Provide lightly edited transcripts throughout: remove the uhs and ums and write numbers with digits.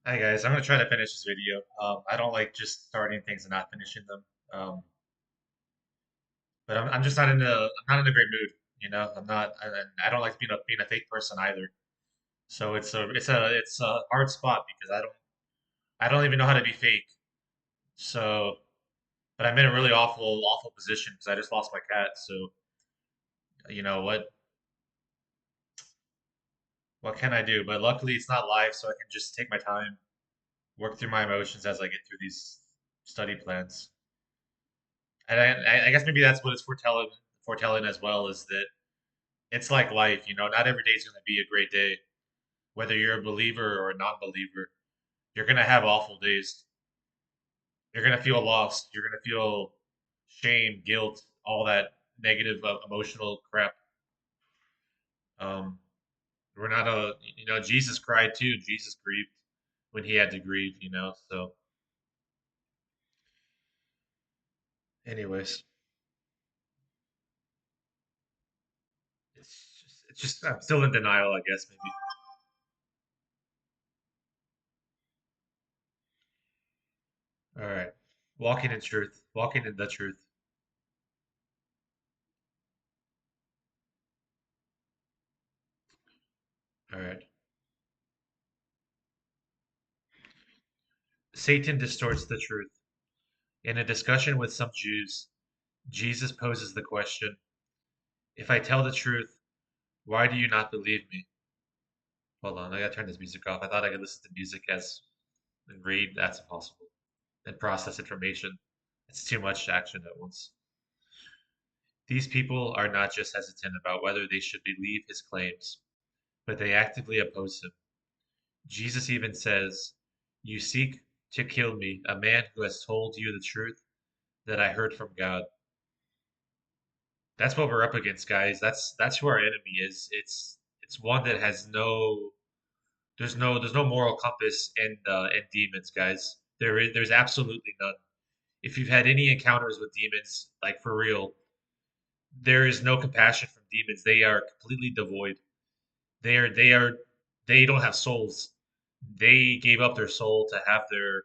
Hi guys, I'm gonna try to finish this video. I don't like just starting things and not finishing them. Um, but I'm just not I'm not in a great mood. I don't like being a fake person either. So it's a hard spot because I don't even know how to be fake. So, but I'm in a really awful position because I just lost my cat. So you know what can I do? But luckily it's not live, so I can just take my time, work through my emotions as I get through these study plans. And I guess maybe that's what it's foretelling as well is that it's like life, not every day is going to be a great day. Whether you're a believer or a non-believer, you're going to have awful days. You're going to feel lost. You're going to feel shame, guilt, all that negative emotional crap. Um, we're not Jesus cried too. Jesus grieved when he had to grieve. So, anyways, it's just I'm still in denial, I guess maybe. All right, walking in truth, walking in the truth. All right. Satan distorts the truth. In a discussion with some Jews, Jesus poses the question, if I tell the truth, why do you not believe me? Hold on, I gotta turn this music off. I thought I could listen to music as and read. That's impossible. And process information. It's too much action at once. These people are not just hesitant about whether they should believe his claims, but they actively oppose him. Jesus even says, you seek to kill me, a man who has told you the truth that I heard from God. That's what we're up against, guys. That's who our enemy is. It's one that has no there's no moral compass in demons, guys. There's absolutely none. If you've had any encounters with demons, like for real, there is no compassion from demons. They are completely devoid. They are they don't have souls. They gave up their soul to have their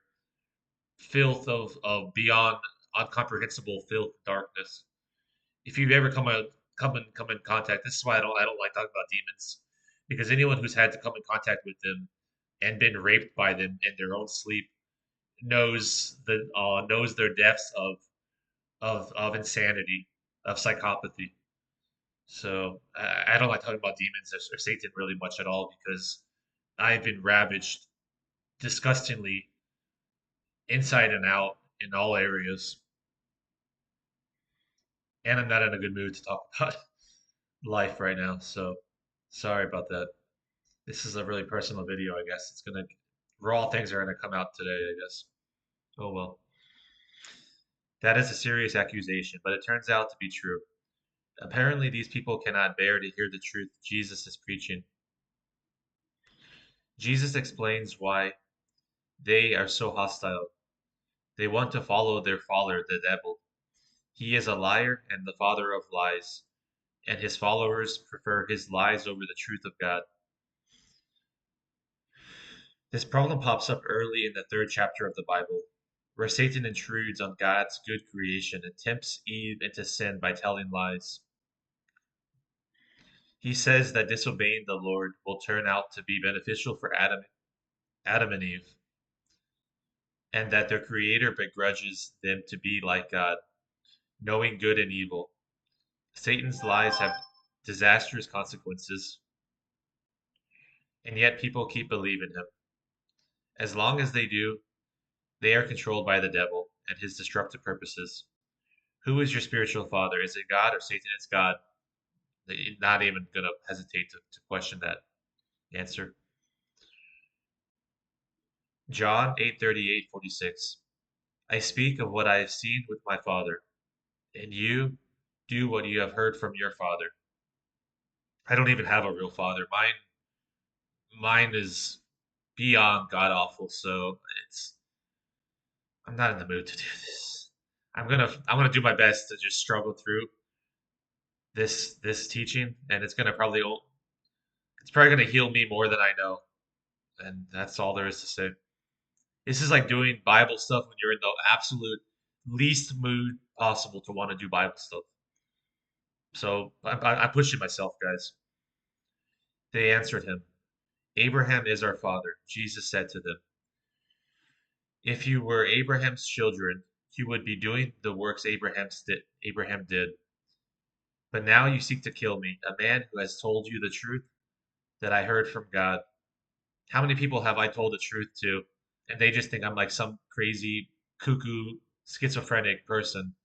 filth of beyond incomprehensible filth darkness. If you've ever come in contact, this is why I don't like talking about demons, because anyone who's had to come in contact with them and been raped by them in their own sleep knows their depths of insanity, of psychopathy. So I don't like talking about demons or Satan really much at all because I've been ravaged disgustingly inside and out in all areas, and I'm not in a good mood to talk about life right now. So sorry about that. This is a really personal video, I guess. It's gonna raw things are gonna come out today, I guess. Oh well. That is a serious accusation, but it turns out to be true. Apparently, these people cannot bear to hear the truth Jesus is preaching. Jesus explains why they are so hostile. They want to follow their father, the devil. He is a liar and the father of lies, and his followers prefer his lies over the truth of God. This problem pops up early in the third chapter of the Bible, where Satan intrudes on God's good creation and tempts Eve into sin by telling lies. He says that disobeying the Lord will turn out to be beneficial for Adam and Eve, and that their creator begrudges them to be like God, knowing good and evil. Satan's lies have disastrous consequences, and yet people keep believing him. As long as they do, they are controlled by the devil and his destructive purposes. Who is your spiritual father? Is it God or Satan? It's God. You're not even going to hesitate to question that answer. John 8:38-46. I speak of what I have seen with my father, and you do what you have heard from your father. I don't even have a real father. Mine is beyond god awful, so it's I'm not in the mood to do this. I'm gonna do my best to just struggle through this teaching, and it's probably gonna heal me more than I know, and that's all there is to say. This is like doing Bible stuff when you're in the absolute least mood possible to want to do Bible stuff. So I'm pushing myself, guys. They answered him, Abraham is our father. Jesus said to them, if you were Abraham's children, you would be doing the works Abraham did. But now you seek to kill me, a man who has told you the truth that I heard from God. How many people have I told the truth to, and they just think I'm like some crazy, cuckoo, schizophrenic person?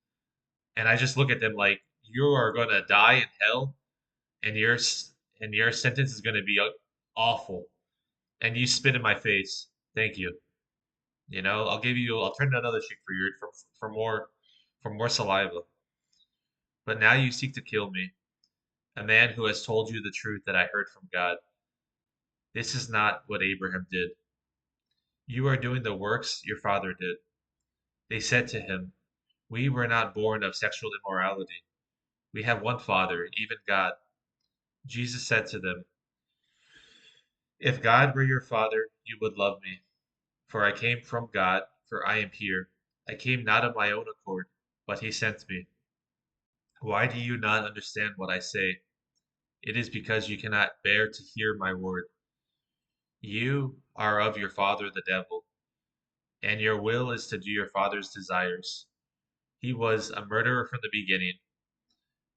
And I just look at them like, you are going to die in hell, and your sentence is going to be awful. And you spit in my face. Thank you. I'll turn another cheek for more for more saliva. But now you seek to kill me, a man who has told you the truth that I heard from God. This is not what Abraham did. You are doing the works your father did. They said to him, we were not born of sexual immorality. We have one Father, even God. Jesus said to them, if God were your Father, you would love me, for I came from God, for I am here. I came not of my own accord, but he sent me. Why do you not understand what I say? It is because you cannot bear to hear my word. You are of your father the devil, and your will is to do your father's desires. He was a murderer from the beginning,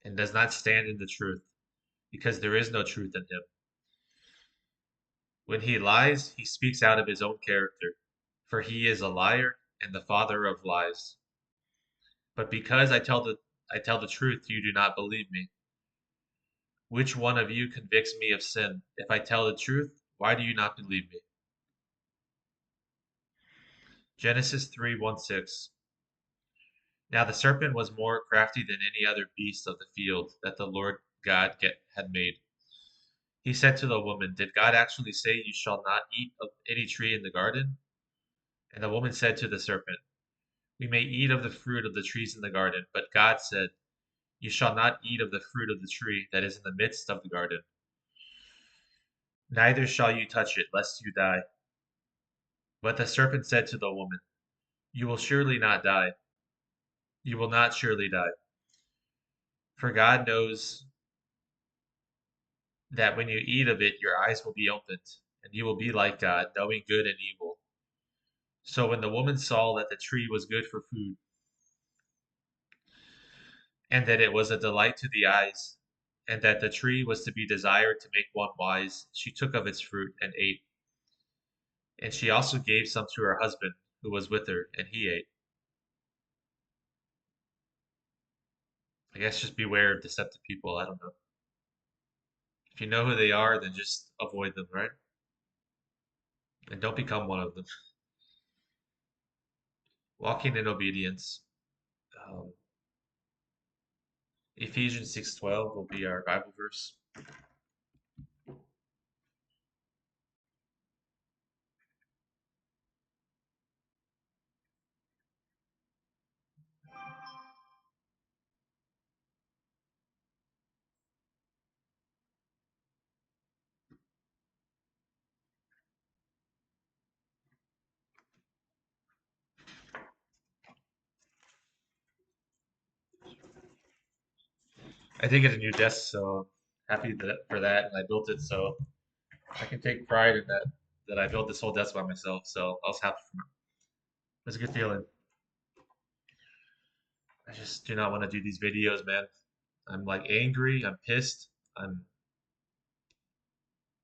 and does not stand in the truth, because there is no truth in him. When he lies, he speaks out of his own character, for he is a liar and the father of lies. But because I tell the truth, you do not believe me. Which one of you convicts me of sin? If I tell the truth, why do you not believe me? Genesis 3:1-6. Now the serpent was more crafty than any other beast of the field that the Lord had made. He said to the woman, did God actually say you shall not eat of any tree in the garden? And the woman said to the serpent, we may eat of the fruit of the trees in the garden, but God said, you shall not eat of the fruit of the tree that is in the midst of the garden, neither shall you touch it, lest you die. But the serpent said to the woman, you will surely not die. You will not surely die. For God knows that when you eat of it, your eyes will be opened, and you will be like God, knowing good and evil. So when the woman saw that the tree was good for food, and that it was a delight to the eyes, and that the tree was to be desired to make one wise, she took of its fruit and ate. And she also gave some to her husband who was with her, and he ate. I guess just beware of deceptive people. I don't know. If you know who they are, then just avoid them, right? And don't become one of them. Walking in obedience. Um, Ephesians 6:12 will be our Bible verse. I did get a new desk, so happy for that, and I built it, so I can take pride in that I built this whole desk by myself. So I was happy for it. It's a good feeling. I just do not want to do these videos, man. I'm like angry. I'm pissed. I'm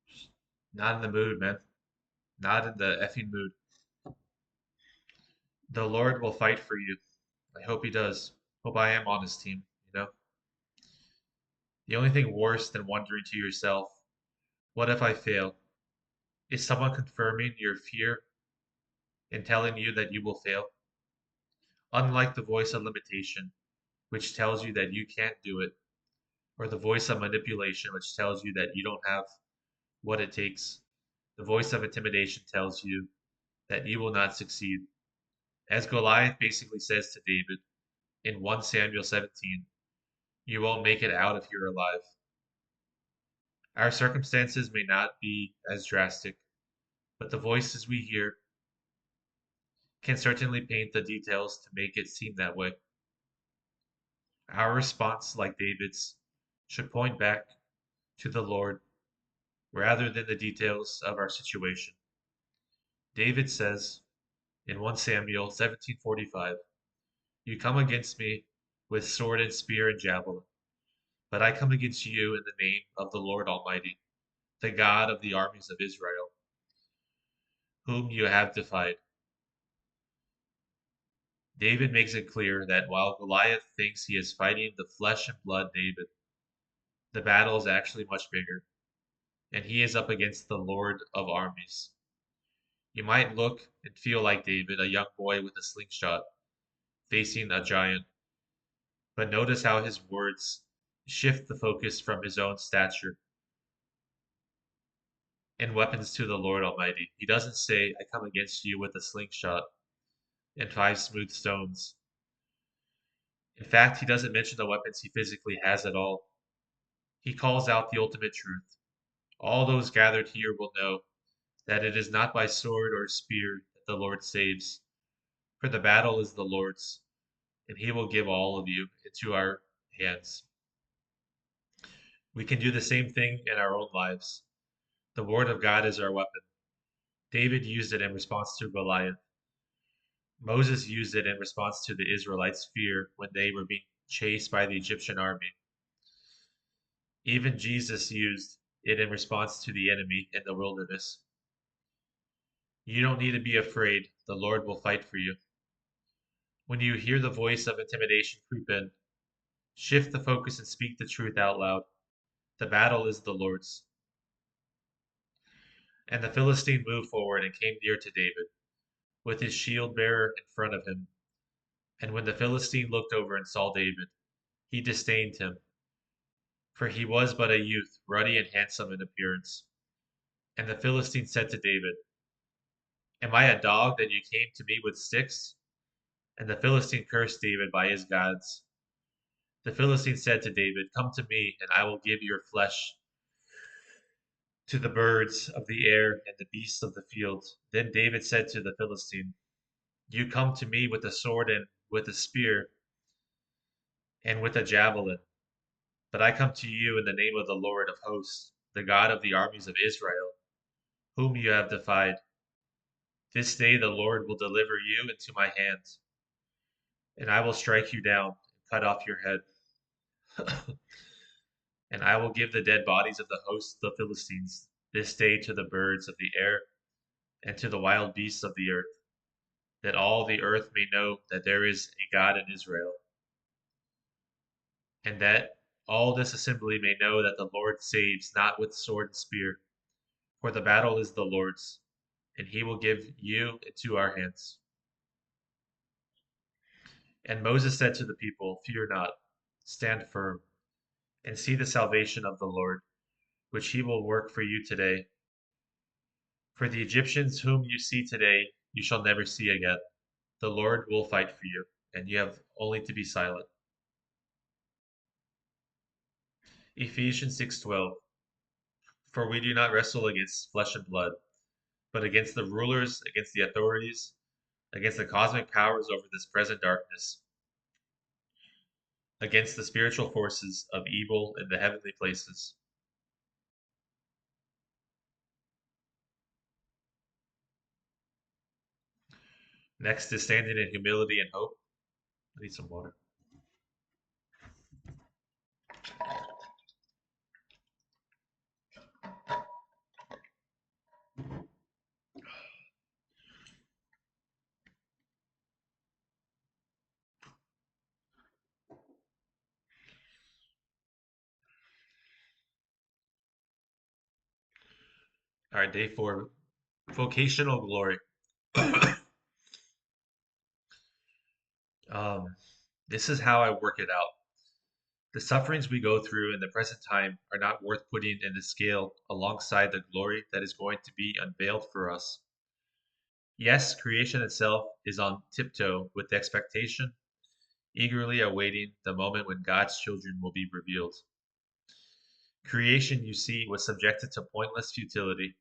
just not in the mood, man. Not in the effing mood. The Lord will fight for you. I hope He does. Hope I am on His team. You know, the only thing worse than wondering to yourself, "What if I fail?" is someone confirming your fear and telling you that you will fail. Unlike the voice of limitation, which tells you that you can't do it, or the voice of manipulation, which tells you that you don't have what it takes, the voice of intimidation tells you that you will not succeed. As Goliath basically says to David in 1 Samuel 17, you won't make it out if you're alive. Our circumstances may not be as drastic, but the voices we hear can certainly paint the details to make it seem that way. Our response, like David's, should point back to the Lord rather than the details of our situation. David says in 1 Samuel 17:45, "You come against me with sword and spear and javelin, but I come against you in the name of the Lord Almighty, the God of the armies of Israel, whom you have defied." David makes it clear that while Goliath thinks he is fighting the flesh and blood David, the battle is actually much bigger, and he is up against the Lord of armies. You might look and feel like David, a young boy with a slingshot, facing a giant, but notice how his words shift the focus from his own stature and weapons to the Lord Almighty. He doesn't say, "I come against you with a slingshot and five smooth stones." In fact, he doesn't mention the weapons he physically has at all. He calls out the ultimate truth. All those gathered here will know that it is not by sword or spear that the Lord saves, for the battle is the Lord's, and he will give all of you into our hands. We can do the same thing in our own lives. The word of God is our weapon. David used it in response to Goliath. Moses used it in response to the Israelites' fear when they were being chased by the Egyptian army. Even Jesus used it in response to the enemy in the wilderness. You don't need to be afraid. The Lord will fight for you. When you hear the voice of intimidation creep in, shift the focus and speak the truth out loud. The battle is the Lord's. And the Philistine moved forward and came near to David, with his shield bearer in front of him. And when the Philistine looked over and saw David, he disdained him, for he was but a youth, ruddy and handsome in appearance. And the Philistine said to David, "Am I a dog that you came to me with sticks?" And the Philistine cursed David by his gods. The Philistine said to David, "Come to me, and I will give your flesh to the birds of the air and the beasts of the field." Then David said to the Philistine, "You come to me with a sword and with a spear and with a javelin, but I come to you in the name of the Lord of hosts, the God of the armies of Israel, whom you have defied. This day the Lord will deliver you into my hands, and I will strike you down and cut off your head. And I will give the dead bodies of the hosts of the Philistines this day to the birds of the air and to the wild beasts of the earth, that all the earth may know that there is a God in Israel, and that all this assembly may know that the Lord saves not with sword and spear, for the battle is the Lord's, and he will give you into our hands." And Moses said to the people, "Fear not, stand firm, and see the salvation of the Lord, which he will work for you today. For the Egyptians whom you see today, you shall never see again. The Lord will fight for you, and you have only to be silent." Ephesians 6:12. For we do not wrestle against flesh and blood, but against the rulers, against the authorities, against the cosmic powers over this present darkness, against the spiritual forces of evil in the heavenly places. Next is standing in humility and hope. I need some water. All right, day 4, vocational glory. um, this is how I work it out. The sufferings we go through in the present time are not worth putting in the scale alongside the glory that is going to be unveiled for us. Yes, creation itself is on tiptoe with expectation, eagerly awaiting the moment when God's children will be revealed. Creation, you see, was subjected to pointless futility,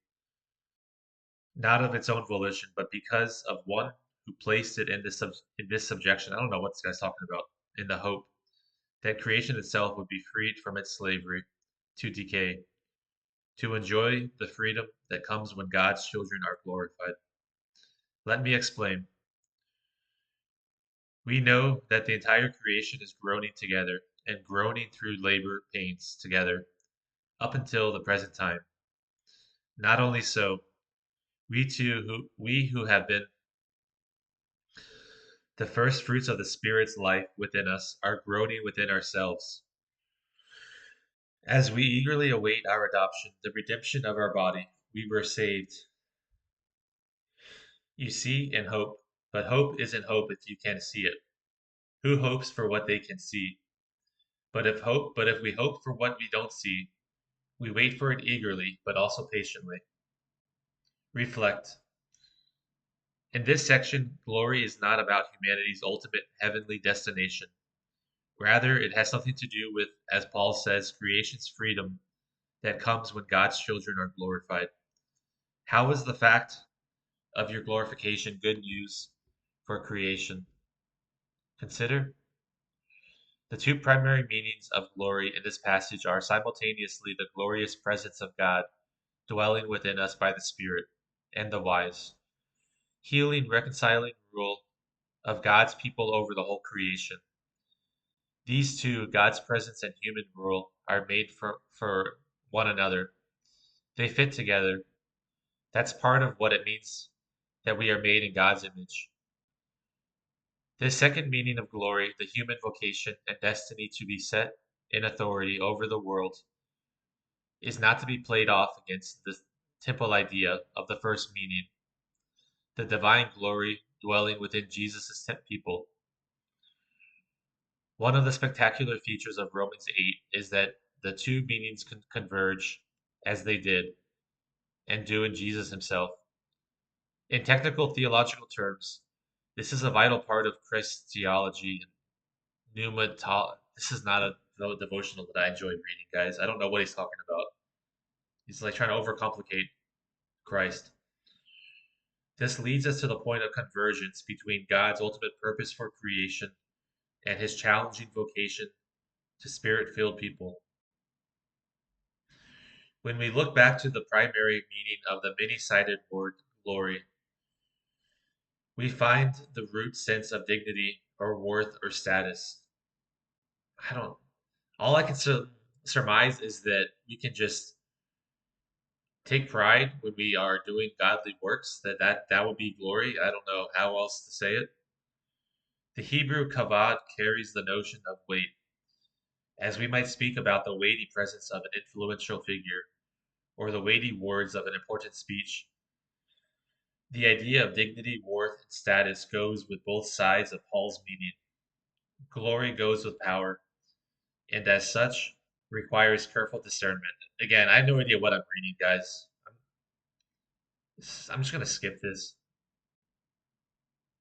not of its own volition, but because of one who placed it in this subjection. I don't know what this guy's talking about. In the hope that creation itself would be freed from its slavery to decay, to enjoy the freedom that comes when God's children are glorified. Let me explain. We know that the entire creation is groaning together and groaning through labor pains together up until the present time. Not only so, we who have been the first fruits of the Spirit's life within us are groaning within ourselves as we eagerly await our adoption, the redemption of our body. We were saved. You see and hope, but hope isn't hope if you can't see it. Who hopes for what they can see? But if we hope for what we don't see, we wait for it eagerly, but also patiently. Reflect. In this section, glory is not about humanity's ultimate heavenly destination. Rather, it has something to do with, as Paul says, creation's freedom that comes when God's children are glorified. How is the fact of your glorification good news for creation? Consider the two primary meanings of glory in this passage are simultaneously the glorious presence of God dwelling within us by the Spirit, and the wise, healing, reconciling rule of God's people over the whole creation. These two, God's presence and human rule, are made for one another. They fit together. That's part of what it means that we are made in God's image. This second meaning of glory, the human vocation and destiny to be set in authority over the world, is not to be played off against the temple idea of the first meaning, the divine glory dwelling within Jesus' people. One of the spectacular features of Romans 8 is that the two meanings can converge as they did and do in Jesus himself. In technical theological terms, this is a vital part of Christology. This is not a devotional that I enjoy reading, guys. I don't know what he's talking about. He's like trying to overcomplicate Christ. This leads us to the point of convergence between God's ultimate purpose for creation and his challenging vocation to spirit filled people. When we look back to the primary meaning of the many sided word glory, we find the root sense of dignity or worth or status. I don't, all I can surmise is that we can just take pride when we are doing godly works, that would be glory. I don't know how else to say it. The Hebrew kavod carries the notion of weight, as we might speak about the weighty presence of an influential figure or the weighty words of an important speech. The idea of dignity, worth, and status goes with both sides of Paul's meaning. Glory goes with power, and as such, requires careful discernment. Again, I have no idea what I'm reading, guys. I'm just going to skip this.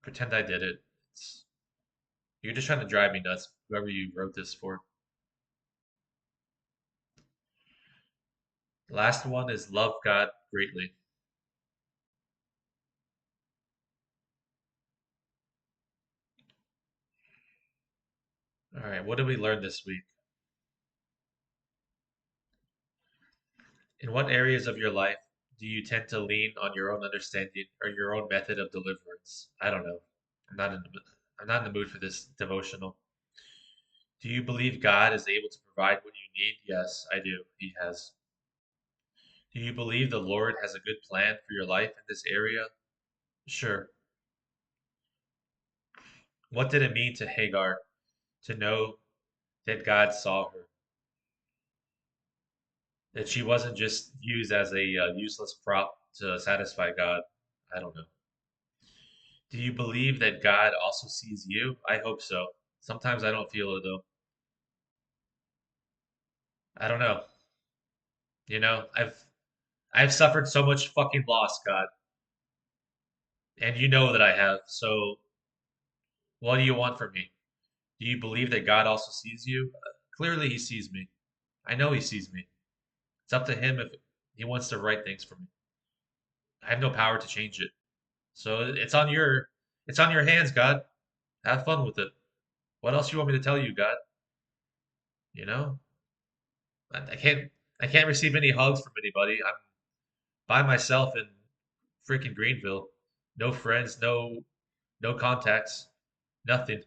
Pretend I did it. It's, you're just trying to drive me nuts, whoever you wrote this for. Last one is love God greatly. All right, what did we learn this week? In what areas of your life do you tend to lean on your own understanding or your own method of deliverance? I don't know. I'm not in the, I'm not in the mood for this devotional. Do you believe God is able to provide what you need? Yes, I do. He has. Do you believe the Lord has a good plan for your life in this area? Sure. What did it mean to Hagar to know that God saw her? That she wasn't just used as a useless prop to satisfy God? I don't know. Do you believe that God also sees you? I hope so. Sometimes I don't feel it though. I don't know. I've suffered so much fucking loss, God, and you know that I have. So what do you want from me? Do you believe that God also sees you? Clearly, He sees me. I know He sees me. It's up to Him if He wants to write things for me. I have no power to change it. So it's on your It's on your hands, God. Have fun with it. What else you want me to tell you, God? You know, I can't I can't receive any hugs from anybody. I'm by myself in freaking Greenville. No friends, no contacts, nothing.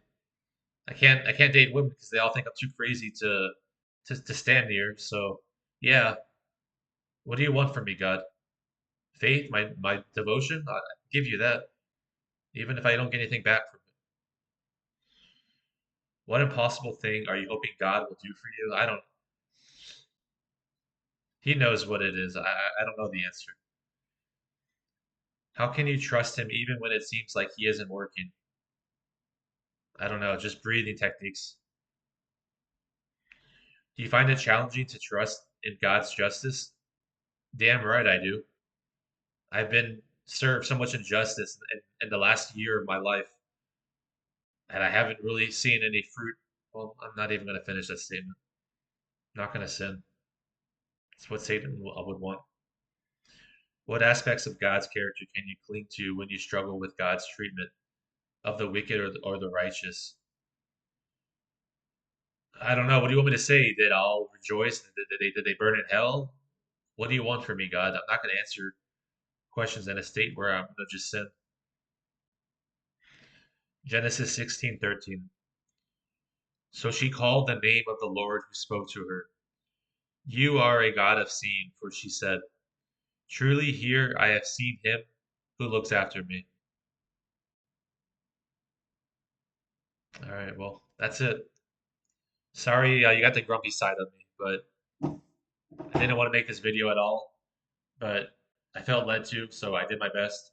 I can't date women because they all think I'm too crazy to stand near. So yeah, what do you want from me, God? Faith, my devotion? I give you that, even if I don't get anything back from it. What impossible thing are you hoping God will do for you? I don't. He knows what it is. I don't know the answer. How can you trust him even when it seems like he isn't working? I don't know. Just breathing techniques. Do you find it challenging to trust in God's justice? Damn right I do. I've been served so much injustice in the last year of my life, and I haven't really seen any fruit. Well, I'm not even going to finish that statement. I'm not going to sin. It's what Satan would want. What aspects of God's character can you cling to when you struggle with God's treatment of the wicked or the righteous? I don't know. What do you want me to say? That I'll rejoice? Did they burn in hell? What do you want from me, God? I'm not going to answer questions in a state where I'm going to just sin. Genesis 16:13. So she called the name of the Lord who spoke to her. You are a God of seeing, for she said, truly here I have seen him who looks after me. All right, well, that's it. Sorry, you got the grumpy side of me, but I didn't want to make this video at all, but I felt led to, so I did my best.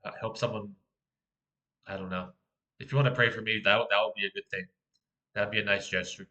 I hope someone, I don't know. If you want to pray for me, that would be a good thing. That'd be a nice gesture.